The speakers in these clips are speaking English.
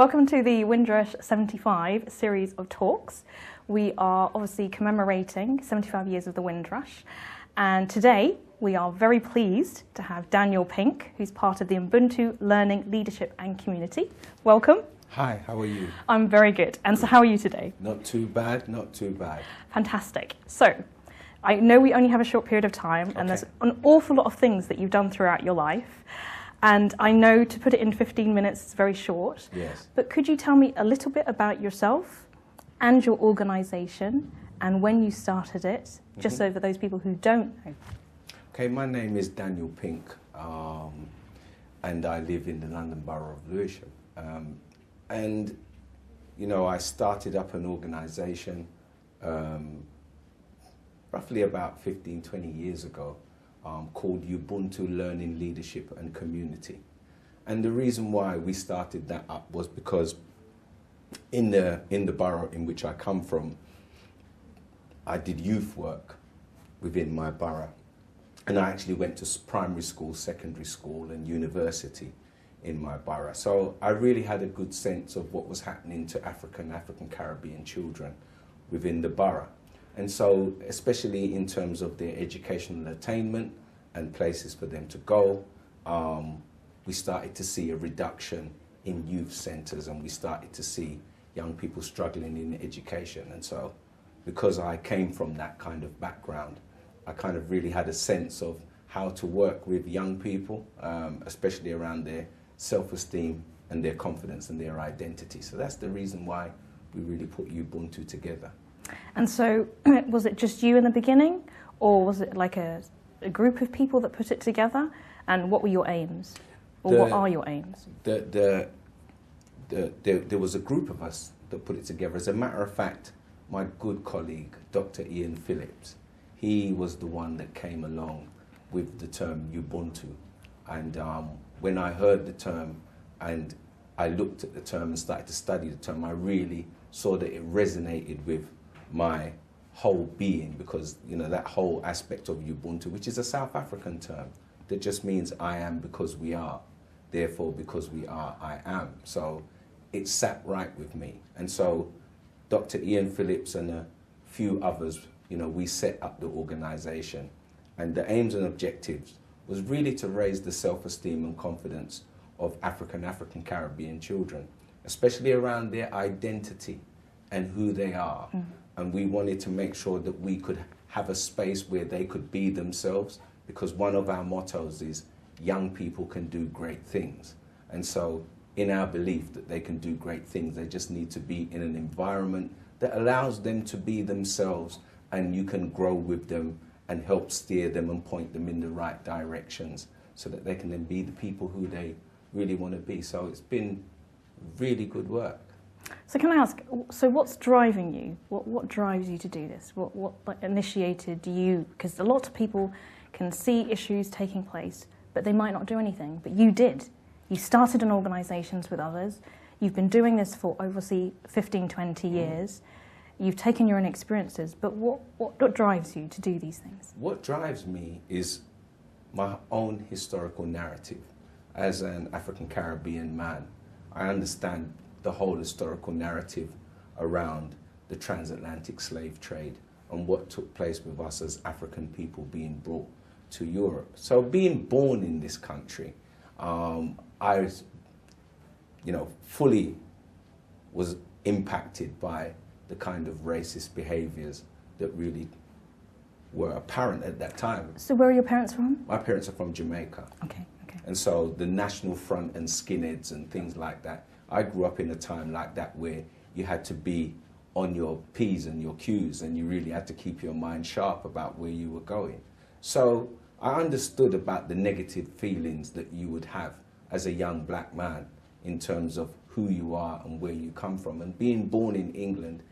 Welcome to the Windrush 75 series of talks. We are obviously commemorating 75 years of the Windrush, and today we are very pleased to have Daniel Pink, who's part of the Ubuntu Learning, Leadership and Community. Welcome. Hi, how are you? I'm very good. And so how are you today? Not too bad, not too bad. Fantastic. So, I know we only have a short period of time, and there's an awful lot of things that you've done throughout your life. And I know to put it in 15 minutes is very short. Yes. But could you tell me a little bit about yourself and your organisation and when you started it, just so for those people who don't know? Okay, my name is Daniel Pink, and I live in the London Borough of Lewisham. And, you know, I started up an organisation roughly about 15, 20 years ago called Ubuntu Learning, Leadership and Community. And the reason why we started that up was because in the borough in which I come from, I did youth work within my borough. And I actually went to primary school, secondary school and university in my borough. So I really had a good sense of what was happening to African Caribbean children within the borough. And so, especially in terms of their educational attainment and places for them to go, we started to see a reduction in youth centres, and we started to see young people struggling in education. And so, because I came from that kind of background, I kind of really had a sense of how to work with young people, especially around their self-esteem and their confidence and their identity. So that's the reason why we really put Ubuntu together. And so, was it just you in the beginning, or was it like a group of people that put it together? And what were your aims, or what are your aims? There was a group of us that put it together. As a matter of fact, my good colleague, Dr. Ian Phillips, he was the one that came along with the term Ubuntu. And when I heard the term and I looked at the term and started to study the term, I really saw that it resonated with my whole being, because, you know, that whole aspect of Ubuntu, which is a South African term that just means I am because we are, therefore because we are, I am. So it sat right with me. And so Dr. Ian Phillips and a few others, you know, we set up the organisation, and the aims and objectives was really to raise the self-esteem and confidence of African Caribbean children, especially around their identity and who they are. And we wanted to make sure that we could have a space where they could be themselves, because one of our mottos is young people can do great things. And so in our belief that they can do great things, they just need to be in an environment that allows them to be themselves, and you can grow with them and help steer them and point them in the right directions so that they can then be the people who they really want to be. So it's been really good work. So can I ask, so what's driving you? What drives you to do this? What like, initiated you? Because a lot of people can see issues taking place, but they might not do anything. But you did. You started in organisations with others. You've been doing this for obviously 15, 20 years. You've taken your own experiences, but what drives you to do these things? What drives me is my own historical narrative. As an African Caribbean man, I understand the whole historical narrative around the transatlantic slave trade and what took place with us as African people being brought to Europe. So being born in this country, I, you know, fully was impacted by the kind of racist behaviours that really were apparent at that time. So where are your parents from? My parents are from Jamaica. Okay. And so the National Front and skinheads and things like that, I grew up in a time like that where you had to be on your P's and your Q's, and you really had to keep your mind sharp about where you were going. So I understood about the negative feelings that you would have as a young black man in terms of who you are and where you come from. And being born in England,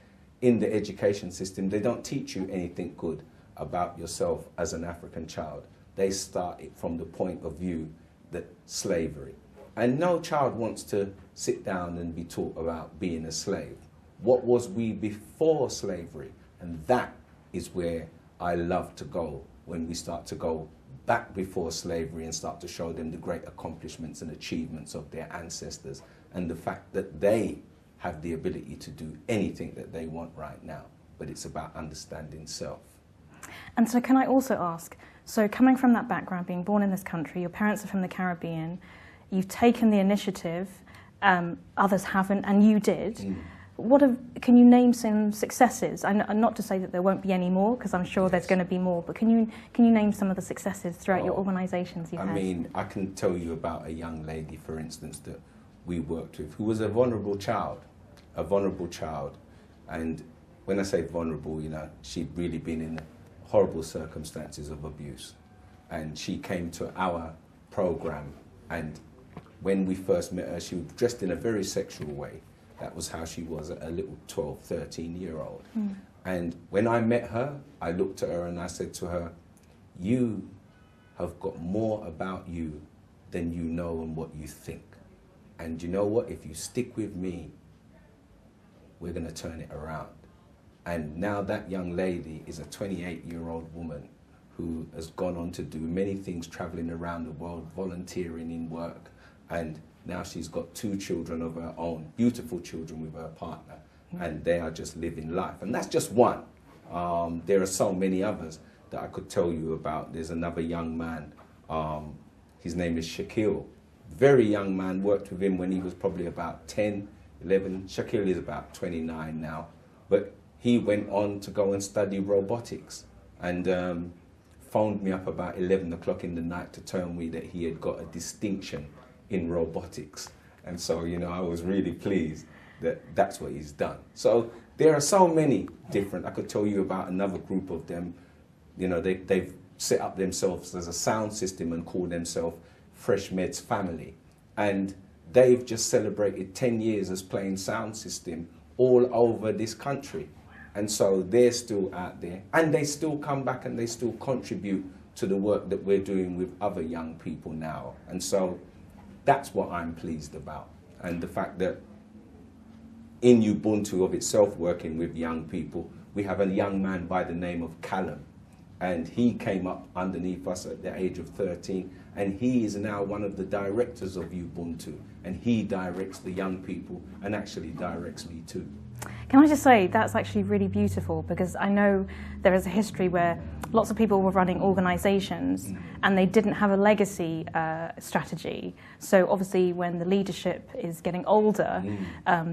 in the education system, they don't teach you anything good about yourself as an African child. They start it from the point of view that slavery. And no child wants to sit down and be taught about being a slave. What was we before slavery? And that is where I love to go when we start to go back before slavery and start to show them the great accomplishments and achievements of their ancestors and the fact that they have the ability to do anything that they want right now. But it's about understanding self. And so can I also ask, so coming from that background, being born in this country, your parents are from the Caribbean, you've taken the initiative, others haven't, and you did. Can you name some successes? And not to say that there won't be any more, because I'm sure there's going to be more, but can you name some of the successes throughout your organisations you've had? I mean, I can tell you about a young lady, for instance, that we worked with, who was a vulnerable child. And when I say vulnerable, you know, she'd really been in horrible circumstances of abuse. And she came to our program, and when we first met her, she was dressed in a very sexual way. That was how she was, a little 12, 13-year-old. And when I met her, I looked at her and I said to her, you have got more about you than you know and what you think. And you know what? If you stick with me, we're going to turn it around. And now that young lady is a 28-year-old woman who has gone on to do many things, traveling around the world, volunteering in work. And now she's got 2 children of her own, beautiful children with her partner. And they are just living life. And that's just one. There are so many others that I could tell you about. There's another young man. His name is Shaquille. Very young man, worked with him when he was probably about 10, 11. Shaquille is about 29 now. But he went on to go and study robotics and phoned me up about 11 o'clock in the night to tell me that he had got a distinction in robotics. And so, you know, I was really pleased that that's what he's done. So there are so many different, I could tell you about another group of them. You know, they've set up themselves as a sound system and call themselves Fresh Meds Family. And they've just celebrated 10 years as playing sound system all over this country. And so they're still out there, and they still come back and they still contribute to the work that we're doing with other young people now. And so that's what I'm pleased about. And the fact that in Ubuntu of itself, working with young people, we have a young man by the name of Callum, and he came up underneath us at the age of 13, and he is now one of the directors of Ubuntu, and he directs the young people and actually directs me too. Can I just say, that's actually really beautiful, because I know there is a history where lots of people were running organisations and they didn't have a legacy strategy. So obviously when the leadership is getting older,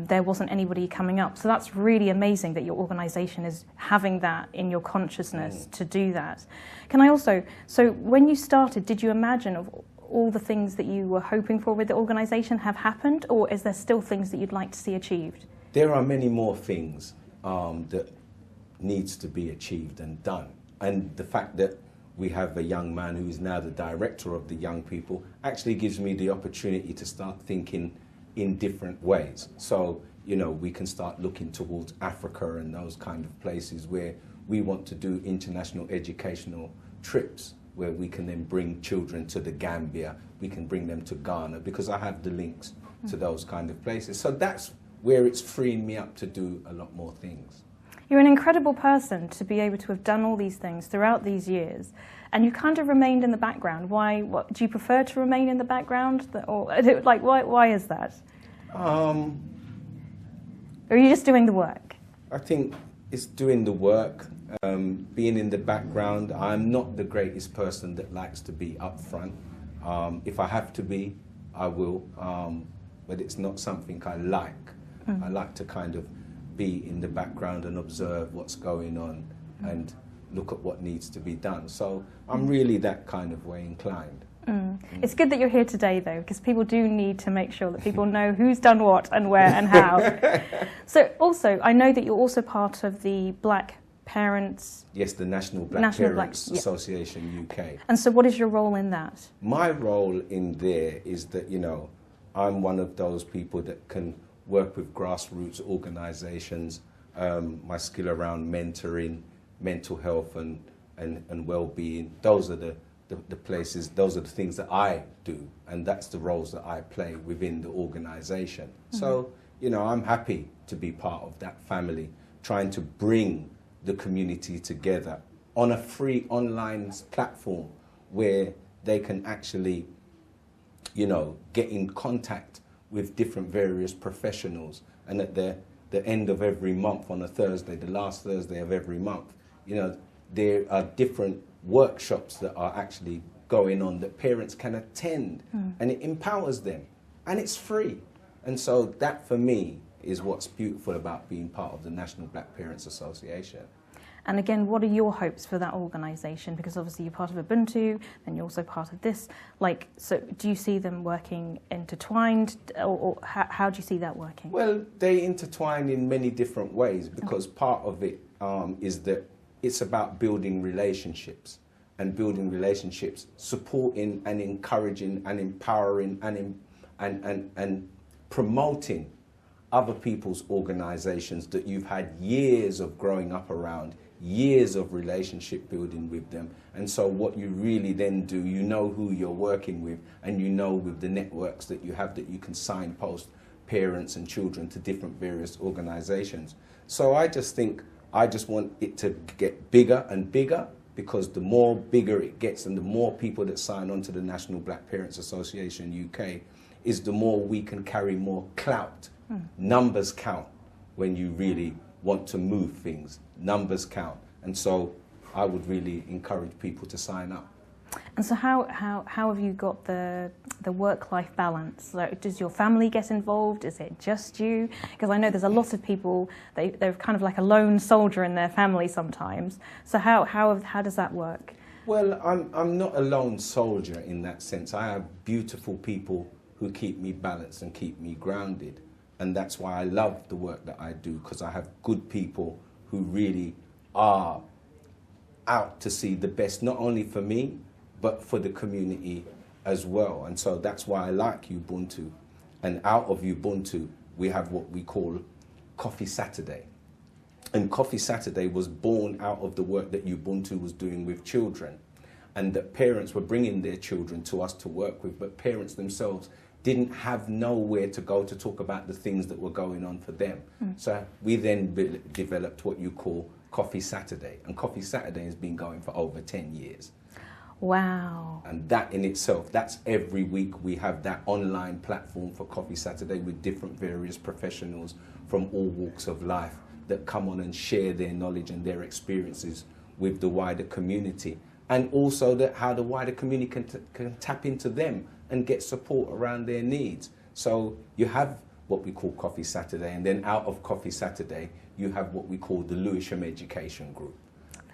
there wasn't anybody coming up. So that's really amazing that your organisation is having that in your consciousness to do that. Can I also, so when you started, did you imagine of all the things that you were hoping for with the organisation have happened, or is there still things that you'd like to see achieved? There are many more things that needs to be achieved and done. And the fact that we have a young man who is now the director of the young people actually gives me the opportunity to start thinking in different ways. So, you know, we can start looking towards Africa and those kind of places where we want to do international educational trips, where we can then bring children to the Gambia, we can bring them to Ghana, because I have the links to those kind of places. So that's where it's freeing me up to do a lot more things. You're an incredible person to be able to have done all these things throughout these years, and you kind of remained in the background. Why? What, do you prefer to remain in the background, or like why is that? Or are you just doing the work? I think it's doing the work, being in the background. I'm not the greatest person that likes to be up front. If I have to be, I will, but it's not something I like. I like to kind of be in the background and observe what's going on and look at what needs to be done. So I'm really that kind of way inclined. It's good that you're here today, though, because people do need to make sure that people know who's done what and where and how. So also, I know that you're also part of the Black Parents... Yes, the National Black Parents Association UK. And so what is your role in that? My role in there is that, you know, I'm one of those people that can work with grassroots organisations, my skill around mentoring, mental health and well-being. Those are the places, those are the things that I do, and that's the roles that I play within the organisation. So, you know, I'm happy to be part of that family, trying to bring the community together on a free online platform where they can actually, you know, get in contact with different various professionals. And at the end of every month on a Thursday, the last Thursday of every month, you know, there are different workshops that are actually going on that parents can attend, and it empowers them, and it's free. And so that, for me, is what's beautiful about being part of the National Black Parents Association. And again, what are your hopes for that organisation? Because obviously you're part of Ubuntu, and you're also part of this. Like, so do you see them working intertwined, or how do you see that working? Well, they intertwine in many different ways, because part of it is that it's about building relationships, and building relationships, supporting and encouraging and empowering and promoting other people's organisations that you've had years of growing up around, years of relationship building with them. And so what you really then do, you know who you're working with, and you know with the networks that you have that you can signpost parents and children to different various organisations. So I just think, I just want it to get bigger and bigger, because the more bigger it gets and the more people that sign on to the National Black Parents Association UK, is the more we can carry more clout. Numbers count when you really want to move things. Numbers count. And so I would really encourage people to sign up. And so how have you got the work-life balance? So does your family get involved? Is it just you? Because I know there's a lot of people, they're kind of like a lone soldier in their family sometimes. So how does that work? Well, I'm not a lone soldier in that sense. I have beautiful people who keep me balanced and keep me grounded. And that's why I love the work that I do, because I have good people who really are out to see the best, not only for me, but for the community as well. And so that's why I like Ubuntu. And out of Ubuntu, we have what we call Coffee Saturday. And Coffee Saturday was born out of the work that Ubuntu was doing with children, and that parents were bringing their children to us to work with, but parents themselves didn't have nowhere to go to talk about the things that were going on for them. So we then developed what you call Coffee Saturday. And Coffee Saturday has been going for over 10 years. Wow. And that in itself, that's every week we have that online platform for Coffee Saturday with different various professionals from all walks of life that come on and share their knowledge and their experiences with the wider community. And also that how the wider community can tap into them and get support around their needs. So you have what we call Coffee Saturday, and then out of Coffee Saturday, you have what we call the Lewisham Education Group.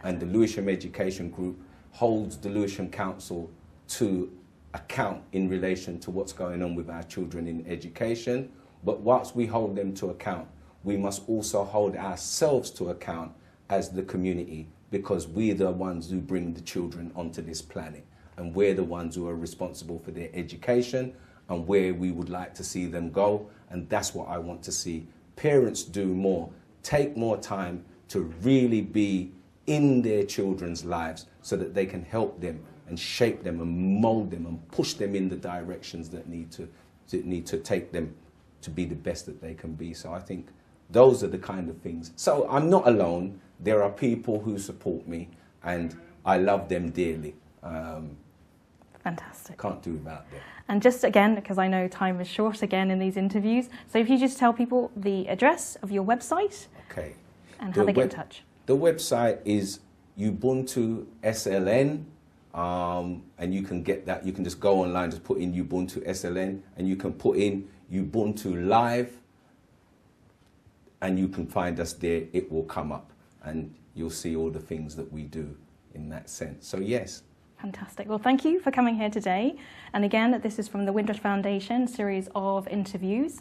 And the Lewisham Education Group holds the Lewisham Council to account in relation to what's going on with our children in education. But whilst we hold them to account, we must also hold ourselves to account as the community, because we're the ones who bring the children onto this planet, and we're the ones who are responsible for their education and where we would like to see them go. And that's what I want to see parents do more, take more time to really be in their children's lives so that they can help them and shape them and mold them and push them in the directions that need to take them to be the best that they can be. So I think those are the kind of things. So I'm not alone. There are people who support me, and I love them dearly. Fantastic. Can't do without them. And just again, because I know time is short again in these interviews, so if you just tell people the address of your website, okay, and how they get in touch. The website is Ubuntu SLN, and you can get that. You can just go online, just put in Ubuntu SLN, and you can put in Ubuntu Live, and you can find us there. It will come up, and you'll see all the things that we do in that sense. So yes. Fantastic. Well, thank you for coming here today. And again, this is from the Windrush Foundation series of interviews.